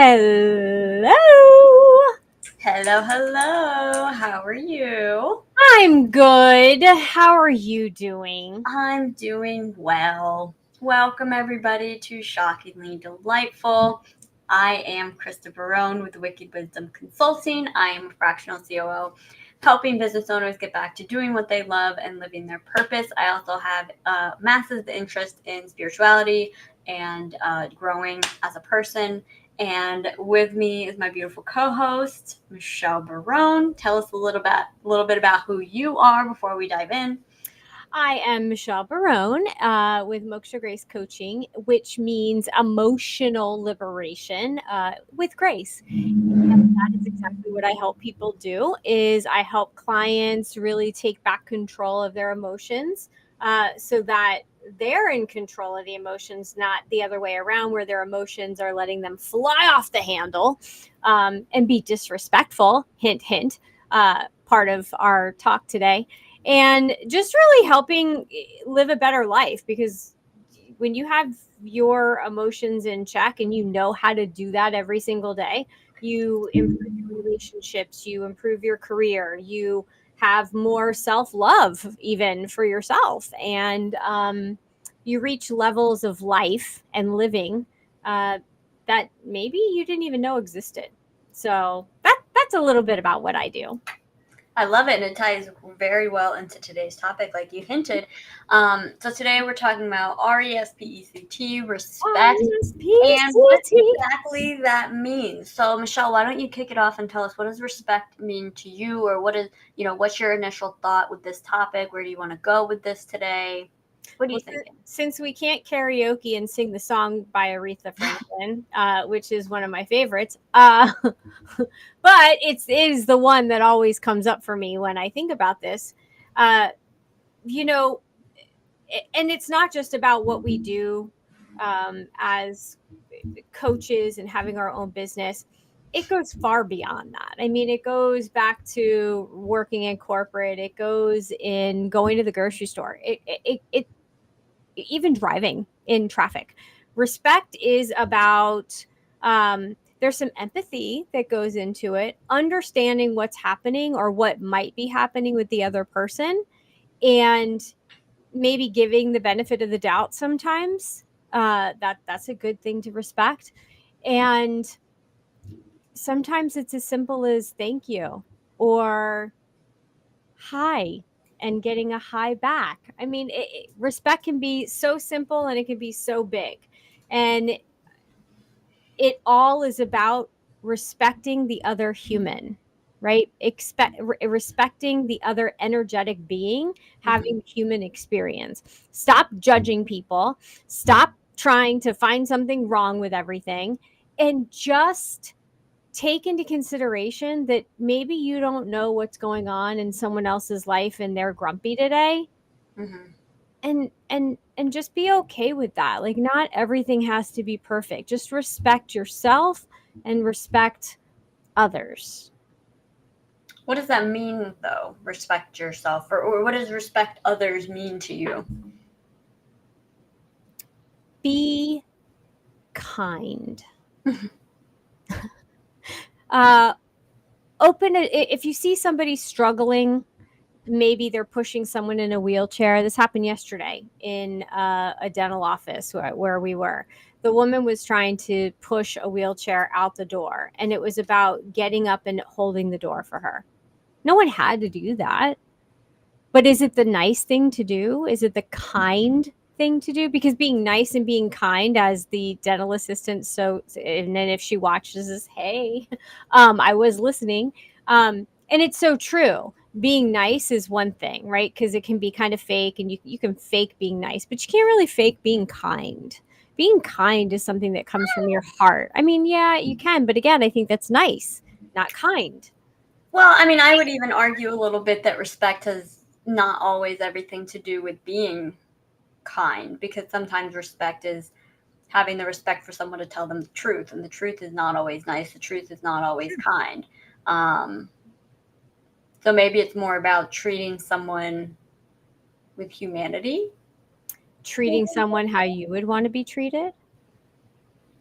Hello. Hello, hello. How are you? I'm good. How are you doing? I'm doing well. Welcome, everybody, to Shockingly Delightful. I am Krista Barone with Wicked Wisdom Consulting. I am a fractional COO, helping business owners get back to doing what they love and living their purpose. I also have massive interest in spirituality and growing as a person. And with me is my beautiful co-host, Michelle Barone. Tell us a little bit about who you are before we dive in. I am Michelle Barone with Moksha Grace Coaching, which means emotional liberation with grace. And that is exactly what I help people do. Is I help clients really take back control of their emotions, so that they're in control of the emotions, not the other way around, where their emotions are letting them fly off the handle and be disrespectful. Hint, hint. Part of our talk today. And just really helping live a better life, because when you have your emotions in check and you know how to do that every single day, you improve your relationships, you improve your career, you have more self-love even for yourself, and you reach levels of life and living uh, that maybe you didn't even know existed. So that's a little bit about what I do. I love it, and it ties very well into today's topic, like you hinted. So today we're talking about RESPECT, respect, and what RSPCT. exactly that means. So, Michelle, why don't you kick it off and tell us, what does respect mean to you, or what's your initial thought with this topic? Where do you want to go with this today? What are Well, you thinking? since we can't karaoke and sing the song by Aretha Franklin, which is one of my favorites, but it is the one that always comes up for me when I think about this. Uh, you know, and it's not just about what we do as coaches and having our own business. It goes far beyond that. I mean, it goes back to working in corporate. It goes in going to the grocery store. It even driving in traffic. Respect is about there's some empathy that goes into it, understanding what's happening or what might be happening with the other person, and maybe giving the benefit of the doubt sometimes. That's a good thing to respect. And sometimes it's as simple as thank you or hi, and getting a hi back. I mean, respect can be so simple and it can be so big. And it all is about respecting the other human, right? Respecting the other energetic being Mm-hmm. having human experience. Stop judging people. Stop trying to find something wrong with everything, and just take into consideration that maybe you don't know what's going on in someone else's life and they're grumpy today, Mm-hmm. and just be okay with that. Like, not everything has to be perfect. Just respect yourself and respect others. What does that mean, though? Respect yourself, or what does respect others mean to you? Be kind. uh Open it if you see somebody struggling. Maybe they're pushing someone in a wheelchair. This happened yesterday in a dental office where we were. The woman was trying to push a wheelchair out the door, and it was about getting up and holding the door for her. No one had to do that. But is it the nice thing to do? Is it the kind thing to do? Because being nice and being kind, as the dental assistant, so, and then if she watches this, hey, I was listening. And it's so true. Being nice is one thing, right? Because it can be kind of fake, and you can fake being nice, but you can't really fake being kind. Being kind is something that comes from your heart. I mean, yeah, you can, but again, I think that's nice, not kind. Well, I mean, I would even argue a little bit that respect has not always everything to do with being kind, because sometimes respect is having the respect for someone to tell them the truth, and the truth is not always nice. The truth is not always kind. Um, so maybe it's more about treating someone with humanity. Treating someone how you would want to be treated.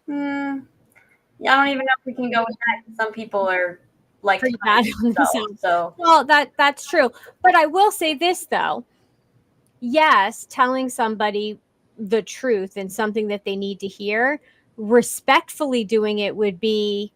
Hmm. Yeah, I don't even know if we can go with that, 'cause some people are like to Pretty bad hide on themselves. themselves. So Well, that's true. But I will say this though. Yes, telling somebody the truth and something that they need to hear, respectfully doing it would be,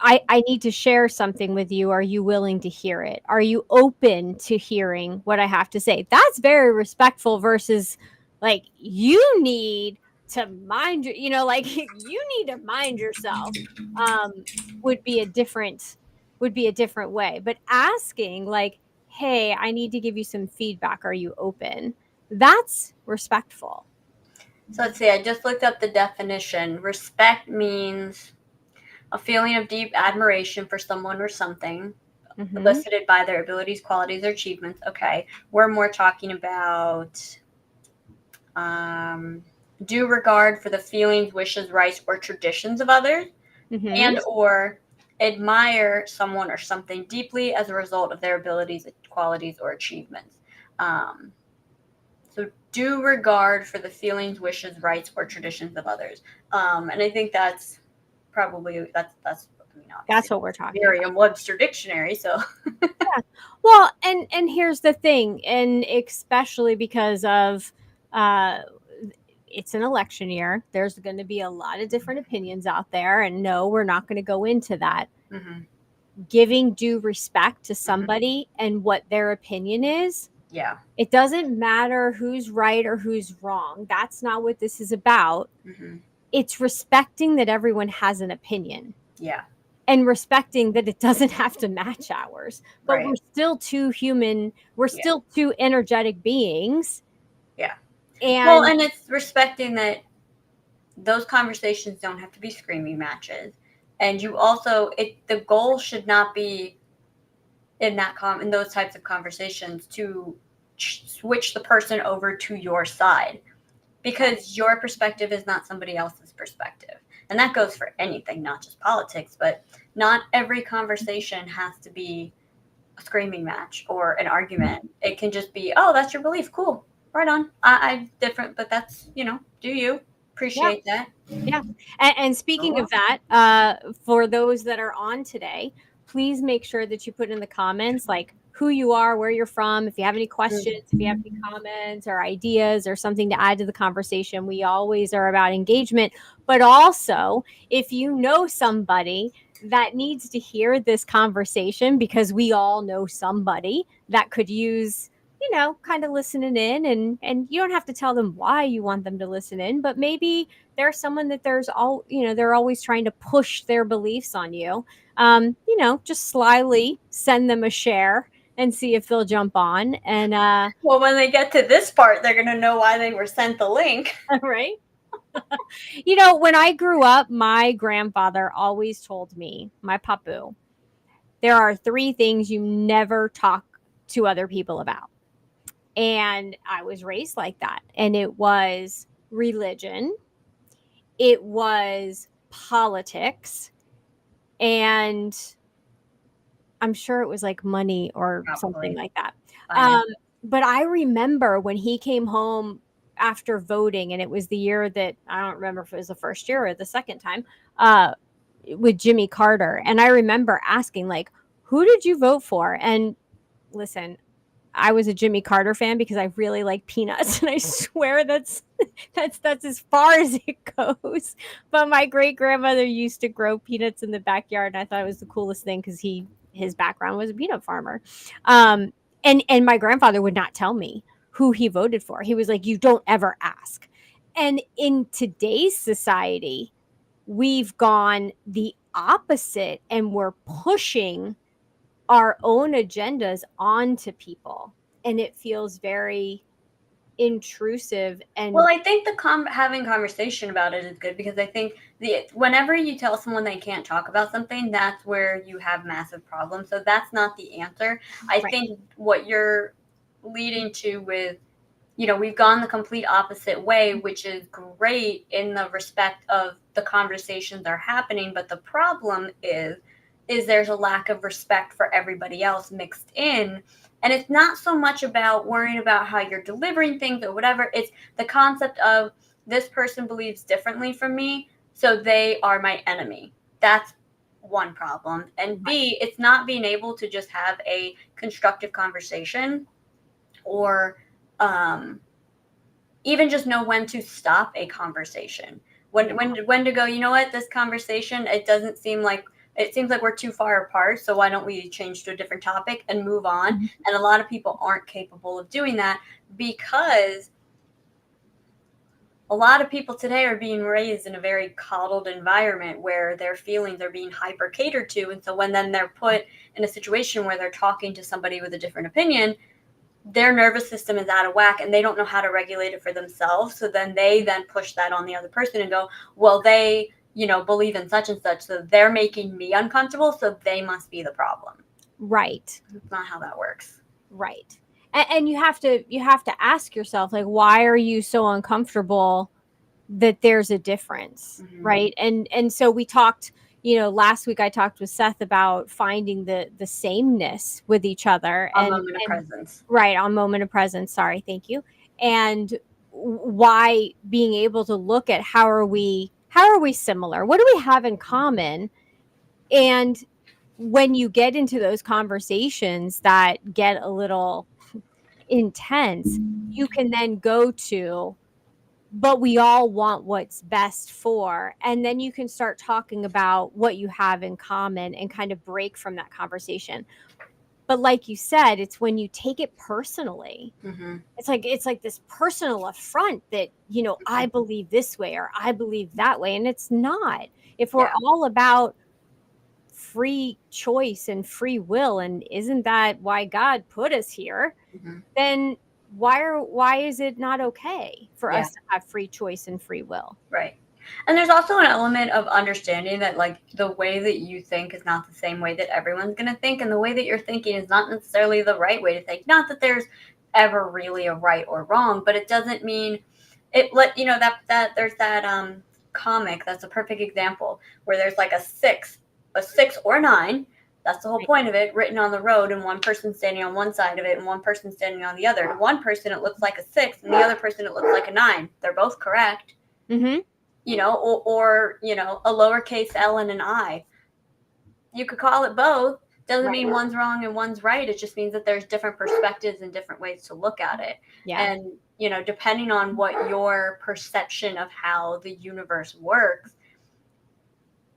I need to share something with you. Are you willing to hear it? Are you open to hearing what I have to say? That's very respectful versus like you need to mind you know, like you need to mind yourself. Um, would be a different way. But asking like, hey, I need to give you some feedback. Are you open? That's respectful. let's see. I just looked up the definition. Respect means a feeling of deep admiration for someone or something, Hmm. elicited by their abilities, qualities, or achievements. Okay, we're more talking about um, due regard for the feelings, wishes, rights, or traditions of others, Hmm. and or admire someone or something deeply as a result of their abilities, qualities, or achievements. Um, so due regard for the feelings, wishes, rights, or traditions of others. And I think that's probably that's I mean That's obviously what we're talking about. Merriam-Webster dictionary. So Yeah. Well, and here's the thing, and especially because of uh it's an election year, there's going to be a lot of different opinions out there, and no, we're not going to go into that. mhm, Giving due respect to mhm, somebody and what their opinion is, yeah, it doesn't matter who's right or who's wrong. That's not what this is about. mhm, It's respecting that everyone has an opinion yeah, and respecting that it doesn't have to match ours, but right, we're still two human, we're yeah, still two energetic beings. yeah. Well, And and it's respecting that those conversations don't have to be screaming matches, and you also the goal should not be in in those types of conversations to switch the person over to your side, because your perspective is not somebody else's perspective. And that goes for anything, not just politics, but not every conversation has to be a screaming match or an argument. It can just be, oh, that's your belief. Cool. Right on. I'm different, but that's, do you yeah, appreciate that? yeah. And Oh, speaking of well. that, for those that are on today, please make sure that you put in the comments like who you are, where you're from, if you have any questions, if you have any comments or ideas or something to add to the conversation. We always are about engagement, but also if you know somebody that needs to hear this conversation, because we all know somebody that could use, kind of listening in, and you don't have to tell them why you want them to listen in, but maybe there's someone that they're always trying to push their beliefs on you. Just slyly send them a share and see if they'll jump on. And Well, when they get to this part, they're going to know why they were sent the link. right. When I grew up, my grandfather always told me, my papu, there are three things you never talk to other people about. And I was raised like that. And it was religion, it was politics, and I'm sure it was like money or something Probably. like that. Um, Finance. but I remember when he came home after voting, and it was the year that I don't remember if it was the first year or the second time, uh, with Jimmy Carter. And I remember asking, like, who did you vote for? And listen, I was a Jimmy Carter fan because I really like peanuts, and I swear that's as far as it goes. But my great grandmother used to grow peanuts in the backyard, and I thought it was the coolest thing because his background was a peanut farmer. Um, and my grandfather would not tell me who he voted for. He was like, "You don't ever ask." And in today's society, we've gone the opposite, and we're pushing our own agendas onto people, and it feels very intrusive. Well, And I think having conversation about it is good, because I think whenever you tell someone they can't talk about something, that's where you have massive problems. So that's not the answer. I right. think what you're leading to with, we've gone the complete opposite way, which is great in the respect of the conversations are happening, but the problem is there's a lack of respect for everybody else mixed in. And it's not so much about worrying about how you're delivering things or whatever. It's the concept of, this person believes differently from me. so they are my enemy. That's one problem. And B, it's not being able to just have a constructive conversation or even just know when to stop a conversation. When to go, you know what, this conversation, it seems like we're too far apart, so why don't we change to a different topic and move on? Mm-hmm. And a lot of people aren't capable of doing that because a lot of people today are being raised in a very coddled environment where their feelings are being hyper catered to. And so when then they're put in a situation where they're talking to somebody with a different opinion, their nervous system is out of whack and they don't know how to regulate it for themselves. So then they push that on the other person and go, well, they, believe in such and such. So they're making me uncomfortable. So they must be the problem. Right. That's not how that works. Right. And you have to ask yourself, like, why are you so uncomfortable that there's a difference? Mm-hmm. Right. And so we talked, last week I talked with Seth about finding the sameness with each other. On moment of presence. Right. On moment of presence. Sorry. Thank you. And why being able to look at how are we similar? What do we have in common? And when you get into those conversations that get a little intense, you can then go to, but we all want what's best for, and then you can start talking about what you have in common and kind of break from that conversation. But like you said, it's when you take it personally. Mm-hmm. It's like this personal affront that, I believe this way or I believe that way. And it's not. If we're all about free choice and free will, and isn't that why God put us here? Mm-hmm. Then why is it not okay for us to have free choice and free will? Right. And there's also an element of understanding that, like, the way that you think is not the same way that everyone's going to think, and the way that you're thinking is not necessarily the right way to think. Not that there's ever really a right or wrong, but it doesn't mean it. That there's that comic that's a perfect example where there's like a six or a 9. That's the whole point of it, written on the road, and one person standing on one side of it and one person standing on the other. To one person, it looks like a 6, and the other person, it looks like a 9. They're both correct. Mm-hmm. Or a lowercase l and an I. You could call it both. Doesn't mean one's wrong and one's right. It just means that there's different perspectives and different ways to look at it. Yeah. And, depending on what your perception of how the universe works,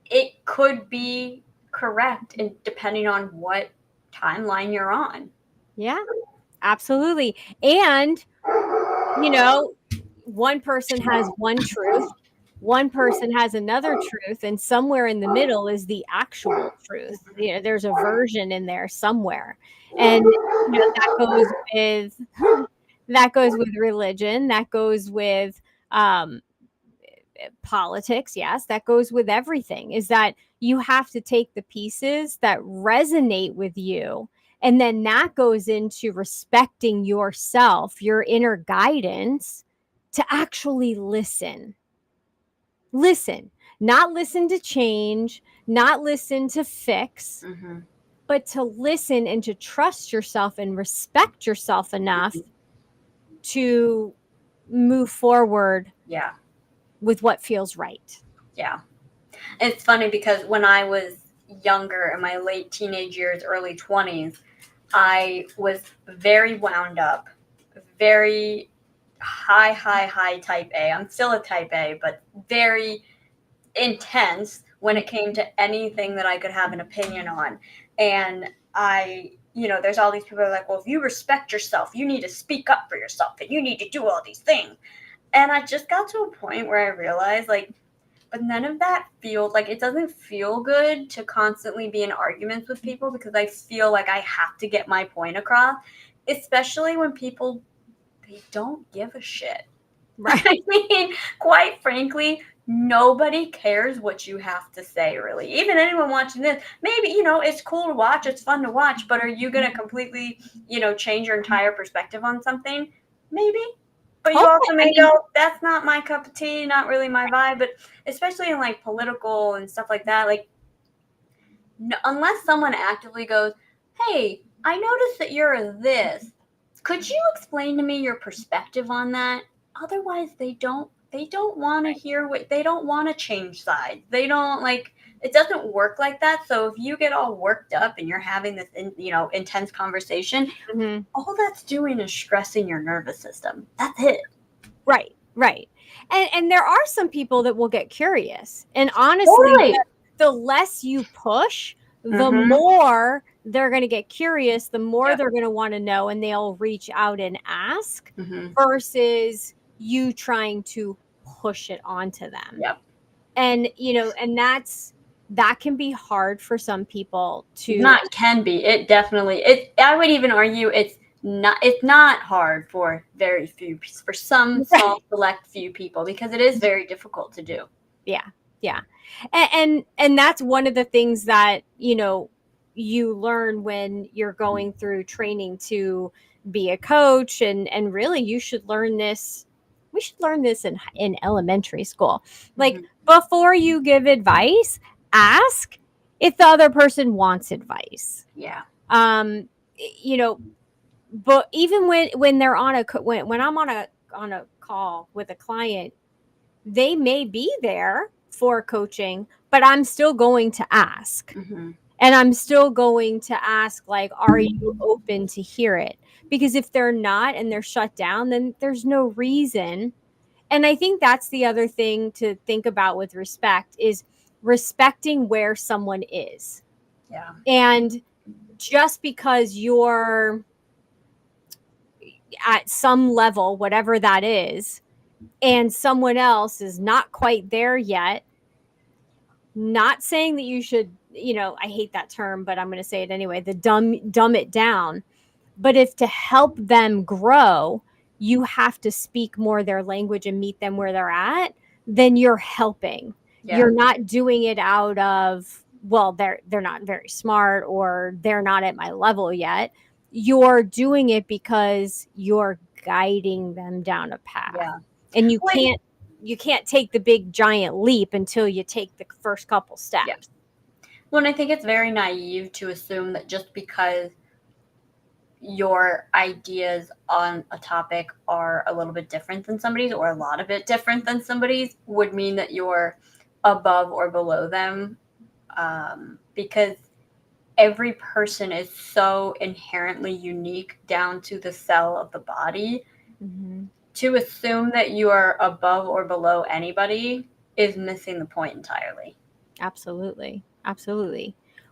it could be correct, and depending on what timeline you're on. Yeah, absolutely. And, one person has one truth, one person has another truth, and somewhere in the middle is the actual truth. There's a version in there somewhere. And that goes with religion, that goes with politics. Yes, that goes with everything, is that you have to take the pieces that resonate with you, and then that goes into respecting yourself, your inner guidance, to actually listen, not listen to change, not listen to fix, but to listen and to trust yourself and respect yourself enough to move forward with what feels right. Yeah. It's funny because when I was younger, in my late teenage years, early 20s, I was very wound up, very high type A. I'm still a type A, but very intense when it came to anything that I could have an opinion on. And there's all these people who are like, well, if you respect yourself, you need to speak up for yourself and you need to do all these things. And I just got to a point where I realized, like, but none of that feels like, it doesn't feel good to constantly be in arguments with people, because I feel like I have to get my point across, especially when people, they don't give a shit. Right. I mean, quite frankly, nobody cares what you have to say, really. Even anyone watching this, maybe, it's cool to watch, it's fun to watch, but are you going to completely, change your entire perspective on something? Maybe. But you also may go, that's not my cup of tea, not really my vibe. But especially in like political and stuff like that, like, unless someone actively goes, hey, I noticed that you're this. Could you explain to me your perspective on that? Otherwise, they don't they don't want to hear what they don't want to change sides. They don't like it doesn't work like that. So if you get all worked up and you're having this intense conversation, Mm-hmm. all that's doing is stressing your nervous system. That's it. Right. And there are some people that will get curious. And honestly, Totally. the less you push, the Mhm. more they're going to get curious, the more Yep. they're going to want to know, and they'll reach out and ask Mhm. versus you trying to push it onto them. Yep. And and that can be hard for some people to Not can be. It definitely I would even argue it's not hard for very few for some small select few people because it is very difficult to do. Yeah. And that's one of the things that you learn when you're going through training to be a coach, and really you should learn this. We should learn this in elementary school. Like, Mhm. before you give advice, ask if the other person wants advice. Yeah. um but even when they're on when I'm on a call with a client, they may be there for coaching, but I'm still going to ask. Mhm. And I'm still going to ask, like, are you open to hear it? Because if they're not and they're shut down, then there's no reason. And I think that's the other thing to think about with respect is respecting where someone is. Yeah. And just because you're at some level, whatever that is, and someone else is not quite there yet, not saying that you should, I hate that term, but I'm going to say it anyway, the dumb it down. But if to help them grow, you have to speak more their language and meet them where they're at, then you're helping. Yeah. You're not doing it out of, well, they're not very smart or they're not at my level yet. You're doing it because you're guiding them down a path. Yeah. And you Like- can't take the big giant leap until you take the first couple steps. Yep. Well, and I think it's very naive to assume that just because your ideas on a topic are a little bit different than somebody's or a lot of it different than somebody's would mean that you're above or below them, because every person is so inherently unique down to the cell of the body. Mm-hmm. To assume that you are above or below anybody is missing the point entirely. Absolutely.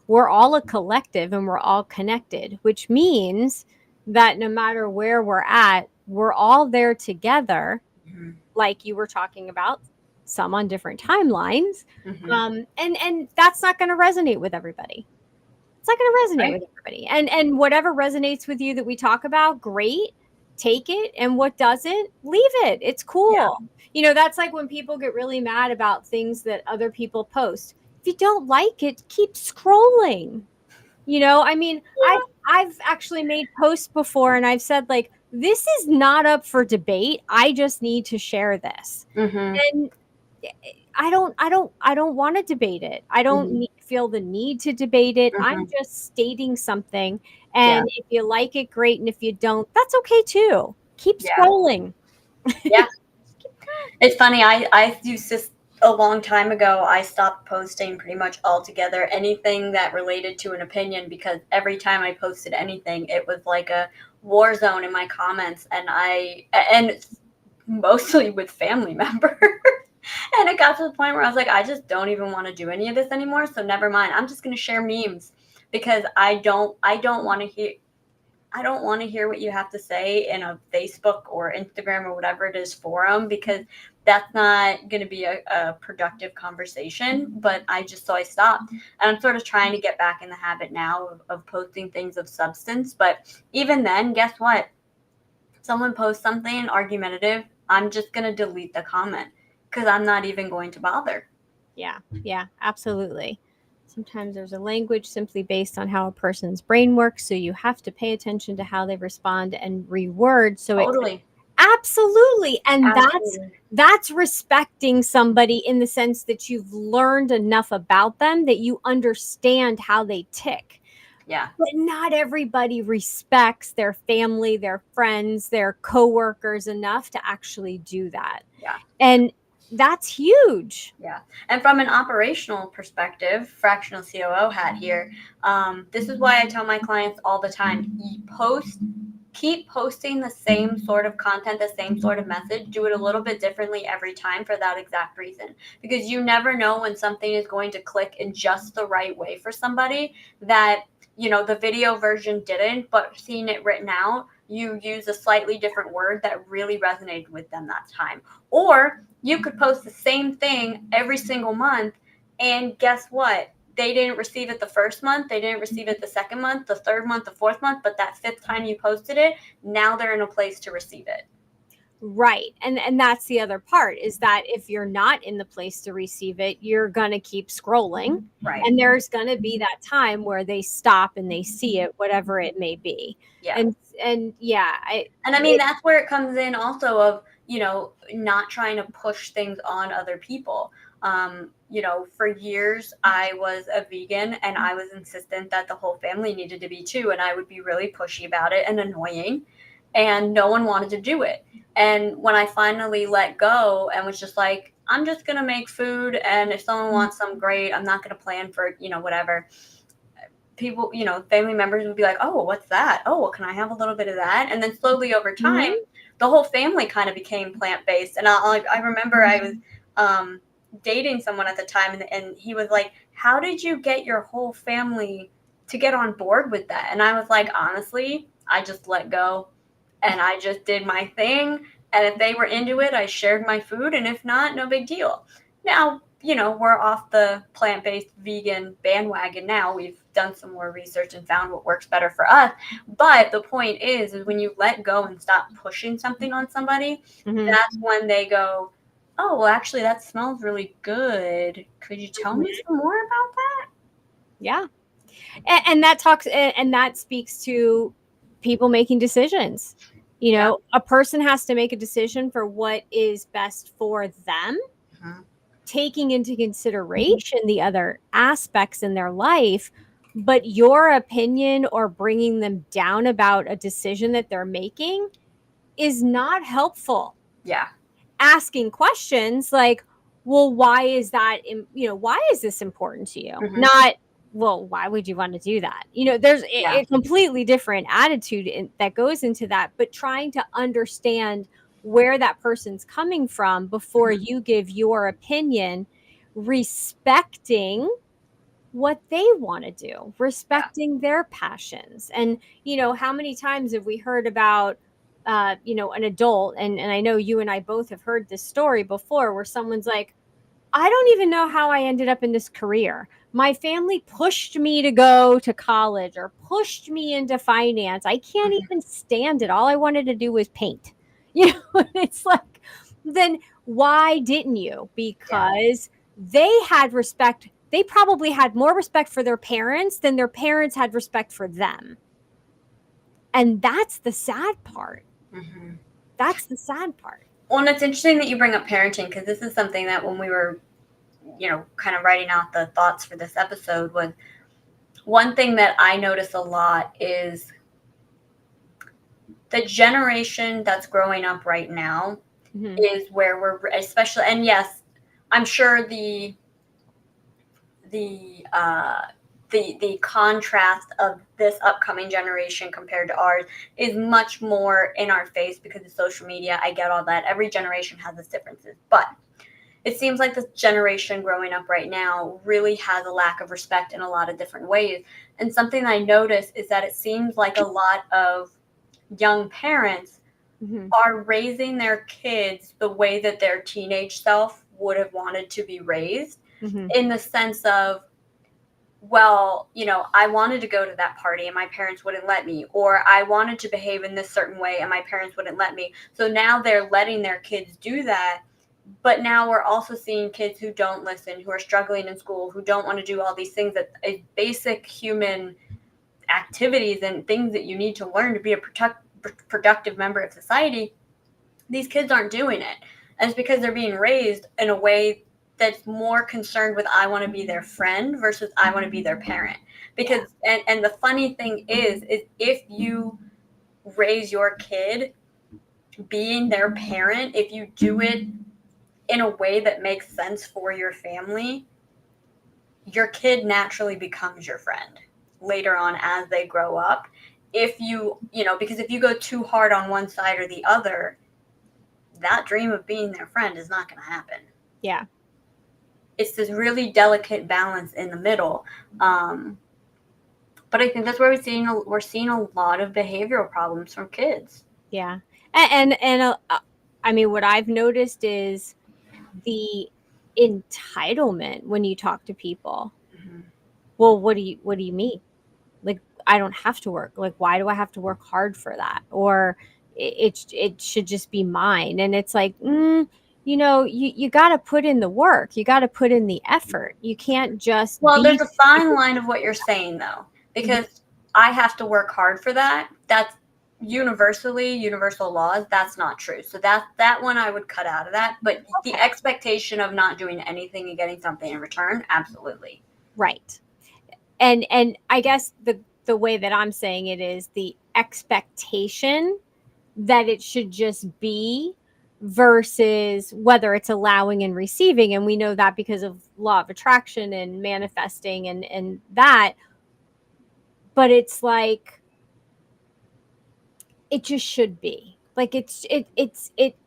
We're all a collective and we're all connected, which means that no matter where we're at, we're all there together. Mm-hmm. Like you were talking about, some on different timelines. Mm-hmm. And that's not going to resonate with everybody. It's not going to resonate with everybody. And whatever resonates with you that we talk about, great. Take it, and what doesn't, leave it. It's cool. Yeah. That's like when people get really mad about things that other people post. If you don't like it, keep scrolling. I mean, yeah. I've actually made posts before and I've said, like, this is not up for debate. I just need to share this. Mm-hmm. And I don't want to debate it. I don't feel the need to debate it. Mm-hmm. I'm just stating something. And if you like it, great. And if you don't, that's okay too. Keep scrolling. Yeah. It's funny. I used to, a long time ago, I stopped posting pretty much altogether anything that related to an opinion, because every time I posted anything, it was like a war zone in my comments. And mostly with family members. And it got to the point where I was like, I just don't even want to do any of this anymore. So never mind. I'm just going to share memes because I don't want to hear what you have to say in a Facebook or Instagram or whatever it is forum, because that's not going to be a productive conversation. But I stopped, and I'm sort of trying to get back in the habit now of posting things of substance. But even then, guess what? Someone posts something argumentative, I'm just going to delete the comment because I'm not even going to bother. Yeah, absolutely. Sometimes there's a language simply based on how a person's brain works, so you have to pay attention to how they respond and reword. So Totally. Absolutely. And that's respecting somebody in the sense that you've learned enough about them that you understand how they tick. Yeah. But not everybody respects their family, their friends, their coworkers enough to actually do that. Yeah. And that's huge. Yeah. And from an operational perspective, fractional COO hat here, this is why I tell my clients all the time, keep posting the same sort of content, the same sort of message, do it a little bit differently every time for that exact reason. Because you never know when something is going to click in just the right way for somebody that, the video version didn't, but seeing it written out, you use a slightly different word that really resonated with them that time. Or you could post the same thing every single month, and guess what? They didn't receive it the first month, they didn't receive it the second month, the third month, the fourth month, but that fifth time you posted it, now they're in a place to receive it. Right. And that's the other part, is that if you're not in the place to receive it, you're going to keep scrolling. Right. And there's going to be that time where they stop and they see it, whatever it may be. Yeah. And yeah, I mean, that's where it comes in also of, not trying to push things on other people. For years I was a vegan, and I was insistent that the whole family needed to be too. And I would be really pushy about it and annoying, and no one wanted to do it. And when I finally let go and was just like, I'm just going to make food, and if someone wants some, great. I'm not going to plan for, whatever. People, family members would be like, oh, what's that? Oh, well, can I have a little bit of that? And then slowly over time, the whole family kind of became plant-based. And I remember I was dating someone at the time, and he was like, how did you get your whole family to get on board with that? And I was like, honestly, I just let go, and I just did my thing. And if they were into it, I shared my food. And if not, no big deal. Now, we're off the plant-based vegan bandwagon now. We've done some more research and found what works better for us. But the point is when you let go and stop pushing something on somebody, that's when they go, oh, well, actually, that smells really good. Could you tell me some more about that? Yeah. And that speaks to people making decisions. A person has to make a decision for what is best for them, taking into consideration the other aspects in their life. But your opinion or bringing them down about a decision that they're making is not helpful. Yeah. Asking questions like, well, why is that? Why is this important to you? Not, well, why would you want to do that? There's a completely different attitude that goes into that, but trying to understand where that person's coming from before you give your opinion, respecting what they want to do, respecting their passions. And, how many times have we heard about, an adult, and I know you and I both have heard this story before, where someone's like, I don't even know how I ended up in this career. My family pushed me to go to college or pushed me into finance. I can't even stand it. All I wanted to do was paint. It's like, then why didn't you? Because they had respect. They probably had more respect for their parents than their parents had respect for them. And that's the sad part. That's the sad part. Well, and it's interesting that you bring up parenting, because this is something that when we were, kind of writing out the thoughts for this episode, was one thing that I notice a lot is the generation that's growing up right now is where we're especially, and yes, I'm sure the contrast of this upcoming generation compared to ours is much more in our face because of social media. I get all that. Every generation has its differences. But it seems like this generation growing up right now really has a lack of respect in a lot of different ways. And something I notice is that it seems like a lot of young parents are raising their kids the way that their teenage self would have wanted to be raised, in the sense of, well, I wanted to go to that party and my parents wouldn't let me, or I wanted to behave in this certain way and my parents wouldn't let me. So now they're letting their kids do that. But now we're also seeing kids who don't listen, who are struggling in school, who don't want to do all these things that are basic human activities and things that you need to learn to be a productive member of society. These kids aren't doing it. And it's because they're being raised in a way that's more concerned with I want to be their friend versus I want to be their parent. Because and the funny thing is if you raise your kid being their parent, if you do it in a way that makes sense for your family, your kid naturally becomes your friend later on as they grow up. If because if you go too hard on one side or the other, that dream of being their friend is not going to happen. Yeah. It's this really delicate balance in the middle. But I think that's where we're seeing a lot of behavioral problems from kids. Yeah. And I mean, what I've noticed is the entitlement when you talk to people. Mm-hmm. Well, what do you mean? Like, I don't have to work. Like, why do I have to work hard for that? Or it should just be mine. And it's like, you got to put in the work. You got to put in the effort. You can't just there's a fine line of what you're saying, though, because I have to work hard for that. That's universal laws. That's not true. So that one I would cut out of that. But the expectation of not doing anything and getting something in return, absolutely. Right. And I guess the way that I'm saying it is the expectation that it should just be versus whether it's allowing and receiving. And we know that because of law of attraction and manifesting and that. But it's like, it just should be. Like it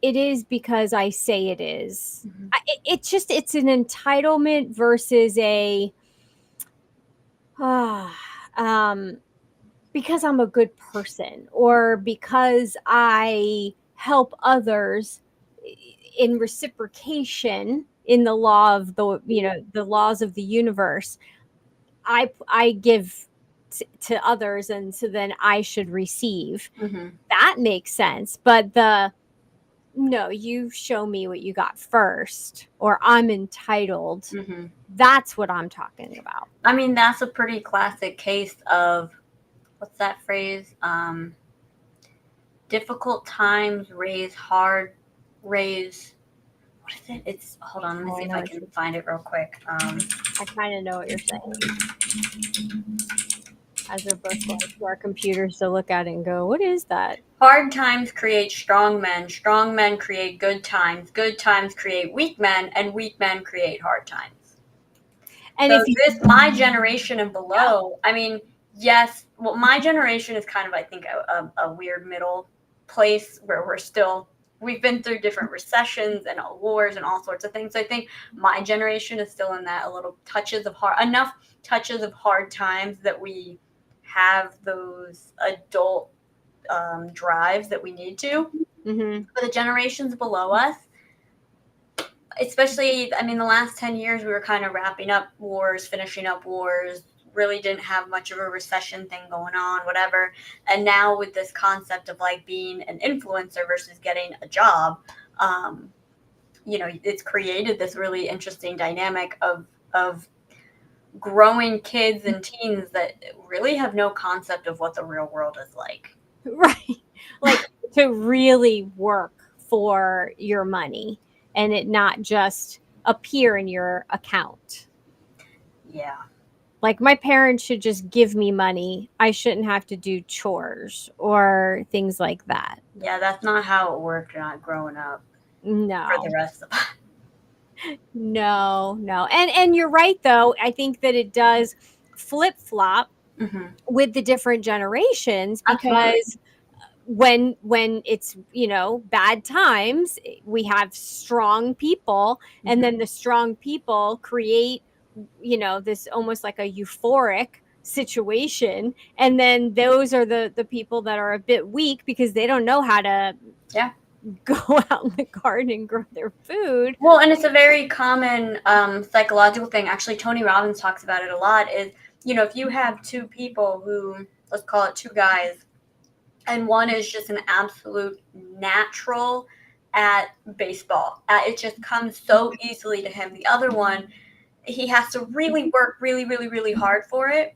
is because I say it is. Mm-hmm. It's an entitlement versus a because I'm a good person or because I help others in reciprocation in the law of the laws of the universe. I give to others, and so then I should receive. Mm-hmm. That makes sense. But no, you show me what you got first, or I'm entitled. Mm-hmm. That's what I'm talking about. I mean, that's a pretty classic case of, what's that phrase? Difficult times raise. What is it? It's, hold on, let me see if I can find it real quick. I kind of know what you're saying. As we're both going to our computers to look at it and go, what is that? Hard times create strong men create good times create weak men, and weak men create hard times. And so my generation and below, I mean, yes, well, my generation is kind of, I think, a weird middle place where we've been through different recessions and wars and all sorts of things. So I think my generation is still in that enough touches of hard times that we have those adult drives that we need to. Mm-hmm. For the generations below us, especially, I mean, the last 10 years, we were kind of wrapping up wars, finishing up wars, really didn't have much of a recession thing going on, whatever. And now with this concept of like being an influencer versus getting a job, it's created this really interesting dynamic of growing kids and teens that really have no concept of what the real world is like. Right. Like to really work for your money and it not just appear in your account. Yeah. Like my parents should just give me money. I shouldn't have to do chores or things like that. Yeah, that's not how it worked not growing up. No. For the rest of us. No. And you're right, though. I think that it does flip-flop with the different generations because when it's, bad times, we have strong people and then the strong people create, this almost like a euphoric situation. And then those are the people that are a bit weak because they don't know how to go out in the garden and grow their food. Well, and it's a very common psychological thing. Actually, Tony Robbins talks about it a lot is, if you have two people who, let's call it two guys, and one is just an absolute natural at baseball. It just comes so easily to him. The other one, he has to really work really, really, really hard for it.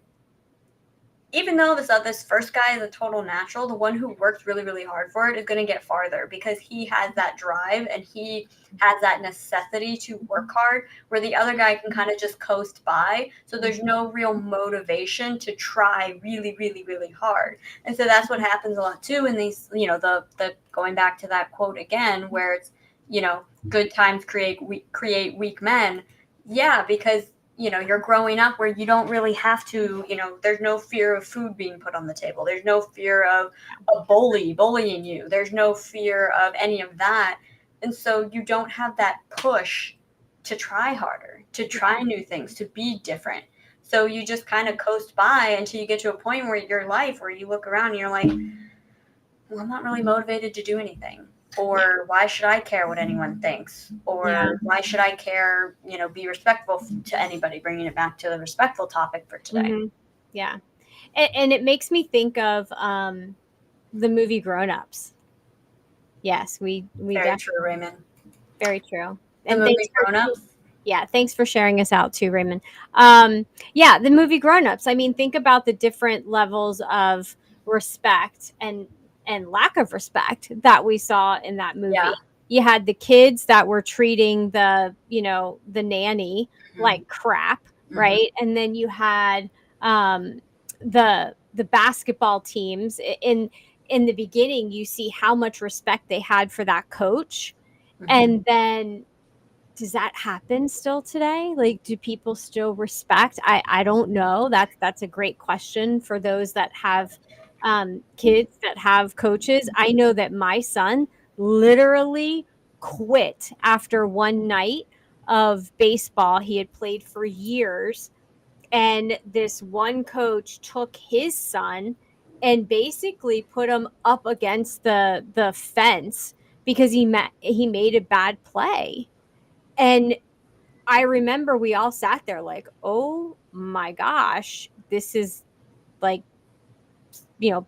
even though this first guy is a total natural, the one who works really, really hard for it is going to get farther because he has that drive and he has that necessity to work hard, where the other guy can kind of just coast by. So there's no real motivation to try really, really, really hard. And so that's what happens a lot too in these, the going back to that quote again, where it's, good times create weak men. Yeah, because you're growing up where you don't really have to, there's no fear of food being put on the table. There's no fear of a bullying you. There's no fear of any of that. And so you don't have that push to try harder, to try new things, to be different. So you just kind of coast by until you get to a point where your life, where you look around and you're like, well, I'm not really motivated to do anything. Or why should I care what anyone thinks? Or why should I care, be respectful to anybody, bringing it back to the respectful topic for today. Mm-hmm. Yeah. And it makes me think of the movie Grown Ups. Yes, we Very true, Raymond. Very true. The movie Grown Ups? Yeah, thanks for sharing us out too, Raymond. Yeah, the movie Grown Ups. I mean, think about the different levels of respect and lack of respect that we saw in that movie. Yeah. You had the kids that were treating the nanny like crap, right? And then you had the basketball teams. In the beginning, you see how much respect they had for that coach. And then does that happen still today? Like, do people still respect? I don't know. That's a great question for those that have kids that have coaches. I know that my son literally quit after one night of baseball. He had played for years, and this one coach took his son and basically put him up against the fence because he made a bad play. And I remember we all sat there like, oh my gosh, this is like,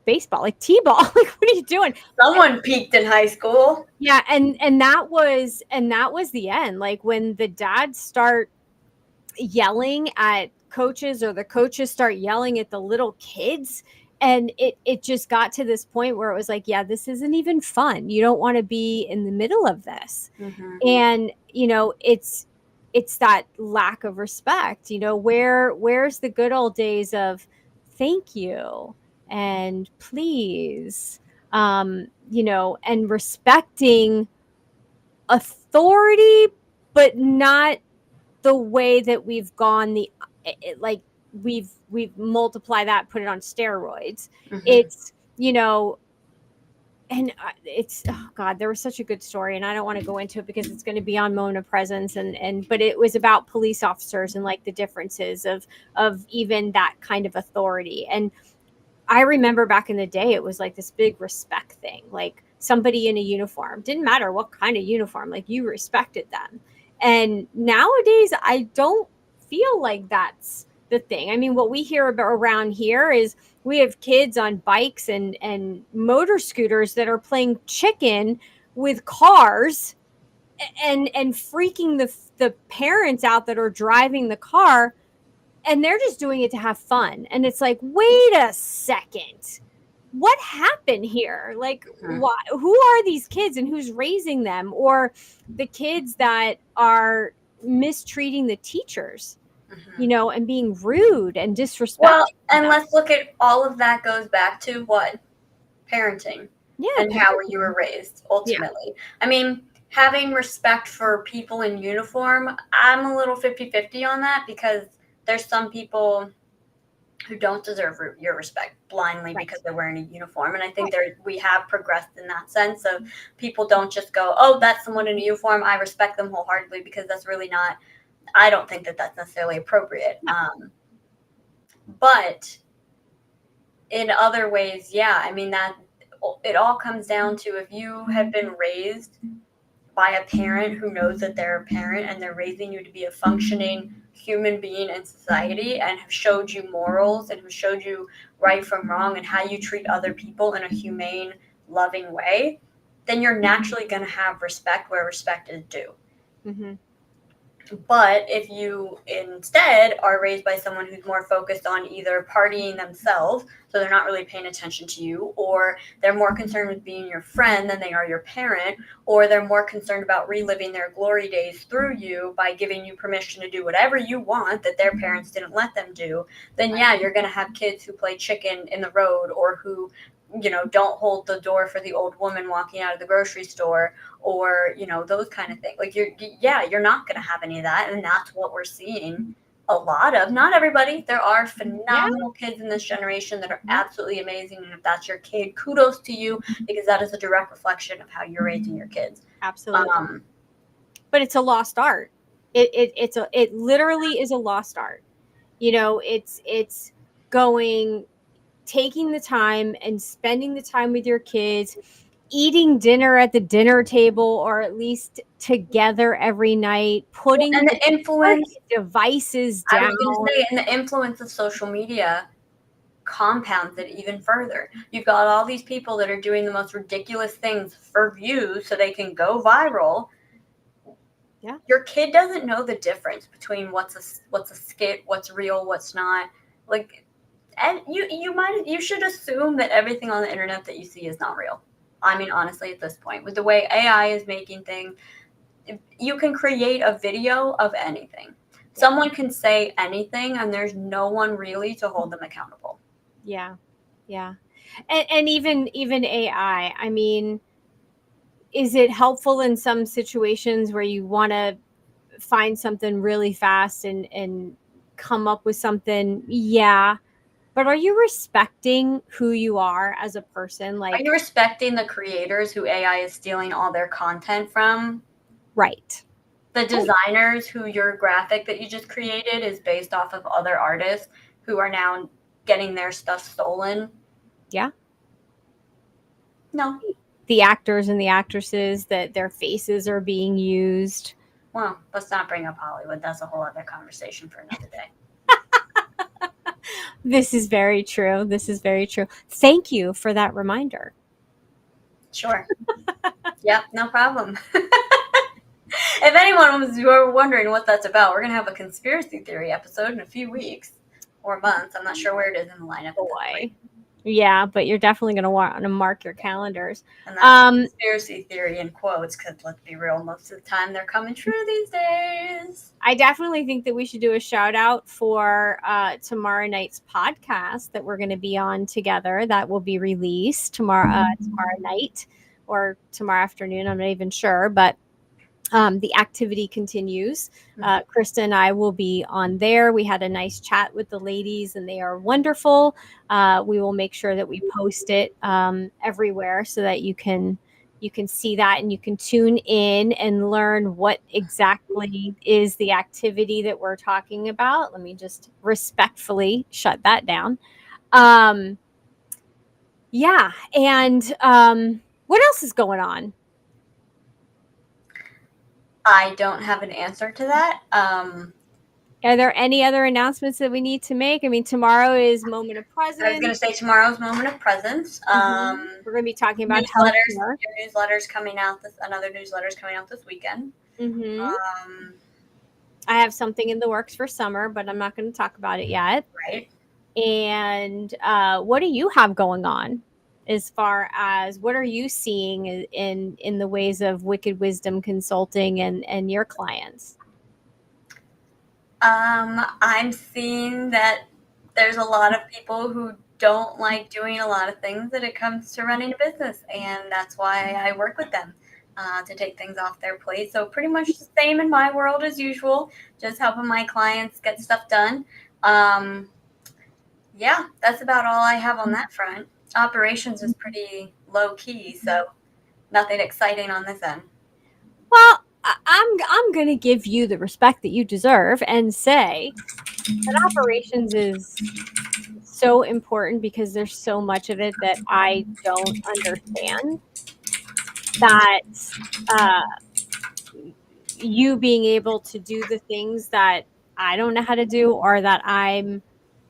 baseball, like T-ball. Like, what are you doing? Someone peaked in high school. Yeah. And that was the end. Like, when the dads start yelling at coaches or the coaches start yelling at the little kids, and it just got to this point where it was like, yeah, this isn't even fun. You don't want to be in the middle of this. And it's that lack of respect. Where's the good old days of thank you and please, and respecting authority, but not the way that we've gone like we've multiplied that, put it on steroids. It's and it's, oh God, there was such a good story, and I don't want to go into it because it's going to be on Moment of Presence, but it was about police officers and like the differences of even that kind of authority. And I remember back in the day, it was like this big respect thing, like somebody in a uniform, didn't matter what kind of uniform, like you respected them. And nowadays, I don't feel like that's the thing. I mean, what we hear about around here is we have kids on bikes and motor scooters that are playing chicken with cars and freaking the parents out that are driving the car, and they're just doing it to have fun. And it's like, wait a second, what happened here? Like, why, who are these kids and who's raising them? Or the kids that are mistreating the teachers, and being rude and disrespectful. Well, and let's look at all of that goes back to what? Parenting. Yeah. And how you were raised, ultimately. Yeah. I mean, having respect for people in uniform, I'm a little 50-50 on that, because there's some people who don't deserve your respect blindly because they're wearing a uniform. And I think we have progressed in that sense of people don't just go, oh, that's someone in a uniform, I respect them wholeheartedly, because that's really not, I don't think that that's necessarily appropriate. But in other ways, yeah, I mean, that it all comes down to, if you have been raised by a parent who knows that they're a parent and they're raising you to be a functioning human being in society, and have showed you morals and have showed you right from wrong and how you treat other people in a humane, loving way, then you're naturally going to have respect where respect is due. But if you instead are raised by someone who's more focused on either partying themselves, so they're not really paying attention to you, or they're more concerned with being your friend than they are your parent, or they're more concerned about reliving their glory days through you by giving you permission to do whatever you want that their parents didn't let them do, then yeah, you're going to have kids who play chicken in the road, or who, don't hold the door for the old woman walking out of the grocery store, or those kind of things. Like you're not going to have any of that, and that's what we're seeing a lot of. Not everybody. There are phenomenal kids in this generation that are absolutely amazing, and if that's your kid, kudos to you, because that is a direct reflection of how you're raising your kids. Absolutely. But it's a lost art. It literally is a lost art. It's taking the time and spending the time with your kids, eating dinner at the dinner table, or at least together every night, putting and the influence devices down. I was going to say, and the influence of social media compounds it even further. You've got all these people that are doing the most ridiculous things for views so they can go viral. Yeah. Your kid doesn't know the difference between what's a skit, what's real, what's not. Like, and you should assume that everything on the internet that you see is not real. I mean, honestly, at this point, with the way AI is making things, you can create a video of anything. Someone can say anything, and there's no one really to hold them accountable. Yeah. And even AI, I mean, is it helpful in some situations where you want to find something really fast and come up with something? Yeah. But are you respecting who you are as a person? Are you respecting the creators who AI is stealing all their content from? Right. The designers who your graphic that you just created is based off of other artists who are now getting their stuff stolen? Yeah. No. The actors and the actresses that their faces are being used. Well, let's not bring up Hollywood. That's a whole other conversation for another day. This is very true. Thank you for that reminder. Sure. Yep, no problem. If anyone was wondering what that's about, we're going to have a conspiracy theory episode in a few weeks or months. I'm not sure where it is in the lineup. Boy. Yeah, but you're definitely going to want to mark your calendars. And that's conspiracy theory in quotes, because let's be real, most of the time they're coming true these days. I definitely think that we should do a shout out for tomorrow night's podcast that we're going to be on together. That will be released tomorrow night or tomorrow afternoon. I'm not even sure, but the activity continues. Krista and I will be on there. We had a nice chat with the ladies, and they are wonderful. We will make sure that we post it everywhere so that you can see that, and you can tune in and learn what exactly is the activity that we're talking about. Let me just respectfully shut that down. Yeah. And what else is going on? I don't have an answer to that. Are there any other announcements that we need to make? I mean, tomorrow is Moment of Presence. I was going to say tomorrow's Moment of Presence. We're going to be talking about newsletters. Newsletters coming out. Another newsletter's coming out this weekend. I have something in the works for summer, but I'm not going to talk about it yet. Right. And what do you have going on? As far as what are you seeing in the ways of Wicked Wisdom Consulting and your clients? I'm seeing that there's a lot of people who don't like doing a lot of things when it comes to running a business, and that's why I work with them to take things off their plate. So pretty much the same in my world as usual, just helping my clients get stuff done. Yeah, that's about all I have on that front. Operations is pretty low key, so nothing exciting on this end. Well, I'm going to give you the respect that you deserve and say that operations is so important because there's so much of it that I don't understand. That you being able to do the things that I don't know how to do, or that I'm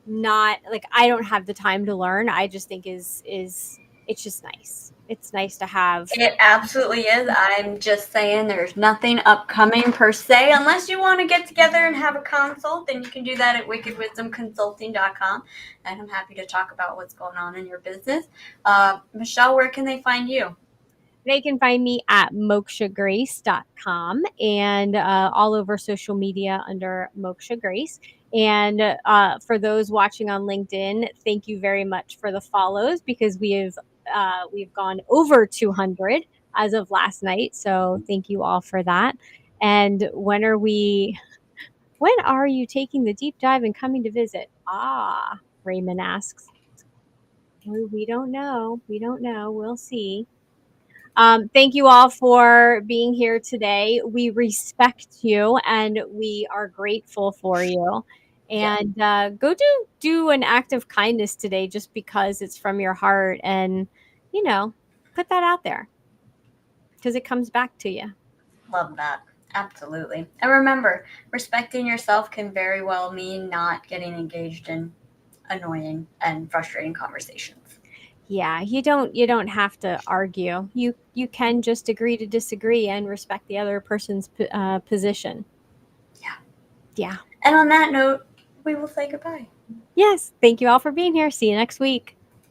not, like, I don't have the time to learn, I just think is it's just nice. It's nice to have. It absolutely is. I'm just saying there's nothing upcoming per se. Unless you want to get together and have a consult, then you can do that at wickedwisdomconsulting.com. And I'm happy to talk about what's going on in your business. Michelle, where can they find you? They can find me at mokshagrace.com and all over social media under Moksha Grace. And for those watching on LinkedIn, thank you very much for the follows, because we've gone over 200 as of last night. So thank you all for that. And when are you taking the deep dive and coming to visit? Raymond asks. We don't know. We don't know. We'll see. Thank you all for being here today. We respect you and we are grateful for you. And go do an act of kindness today, just because it's from your heart, and put that out there, because it comes back to you. Love that. Absolutely. And remember, respecting yourself can very well mean not getting engaged in annoying and frustrating conversations. Yeah, you don't have to argue. You can just agree to disagree and respect the other person's position. Yeah. And on that note, we will say goodbye. Yes. Thank you all for being here. See you next week.